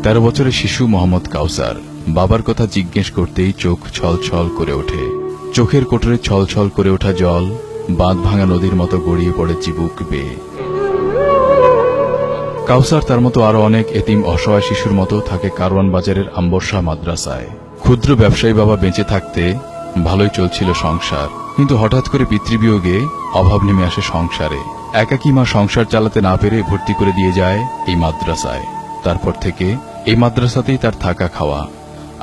13 বছরের শিশু মোহাম্মদ কাউসার বাবার কথা জিজ্ঞেস করতেই চোখ ছলছল করে ওঠে। চোখের কোটরে ছলছল করে ওঠা জল বাঁধ ভাঙা নদীর মতো গড়িয়ে পড়ে চিবুক বেয়ে। কাউসার তার মতো আরো অনেক এতিম অসহায় শিশুর মতো থাকে কারওয়ান বাজারের আম্বরশাহ মাদ্রাসায়। ক্ষুদ্র ব্যবসায়ী বাবা বেঁচে থাকতে ভালোই চলছিল সংসার, কিন্তু হঠাৎ করে পিতৃবিয়োগে অভাব নেমে আসে সংসারে। একাকী মা সংসার চালাতে না পেরে ভর্তি করে দিয়ে যায় এই মাদ্রাসায়। তারপর থেকে এই মাদ্রাসাতেই তার থাকা খাওয়া,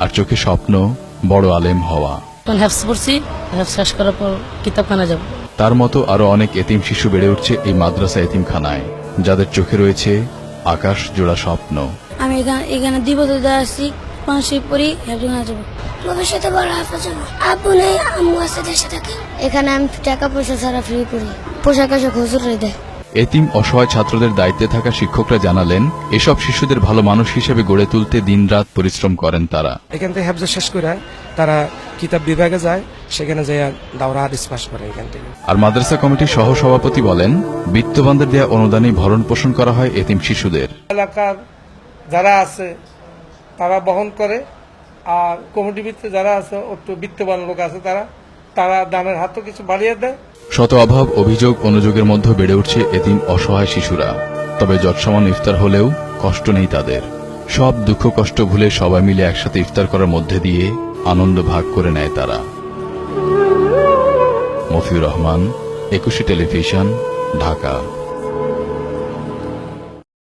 আর চোখে স্বপ্ন বড় আলেম হওয়া। শেষ করার পর কিতাবখানা যাব। তার মতো আরো অনেক এতিম শিশু বেড়ে উঠছে এই মাদ্রাসা এতিমখানায়, যাদের চোখে রয়েছে আকাশ জোড়া স্বপ্ন। আমি এখানে 2 বছর ধরে আসছি, পাঁচশো পড়ি হেফজখানা যাব। ভবিষ্যতে বড় হাফেজ হবো। আব্বু নেই, আম্মু আছে, দেশে থাকে। এখানে আমি টাকা পয়সা ছাড়া ফ্রি পড়ি, পোশাক আশাক হুজুরই দেয়। এতিম অসহায় ছাত্রদের দায়িত্বে থাকা শিক্ষকরা জানালেন, এসব শিশুদের ভালো মানুষ হিসেবে গড়ে তুলতে দিনরাত পরিশ্রম করেন তারা। এখান থেকে হেফজ শেষ করে তারা কিতাব বিভাগে যায়, সেখানে যায় দাওরা হাদিস পাস করে এখান থেকে। আর মাদ্রাসা কমিটির সহ সভাপতি বলেন, বিত্তবানদের দেয়া অনুদানে ভরণ পোষণ করা হয় এতিম শিশুদের। এলাকার যারা আছে তারা বহন করে, আর কমিটির ভিতরে যারা আছে একটু বিত্তবান লোক আছে তারা দানের হাতও কিছু বাড়িয়ে দেয়। শত অভাব অভিযোগ অনুযোগের মধ্যে বেড়ে উঠছে এতিম অসহায় শিশুরা। তবে যৎসমান ইফতার হলেও কষ্ট নেই তাদের। সব দুঃখ কষ্ট ভুলে সবাই মিলে একসাথে ইফতার করার মধ্যে দিয়ে আনন্দ ভাগ করে নেয় তারা। মফিউর রহমান, 21 টেলিভিশন, ঢাকা।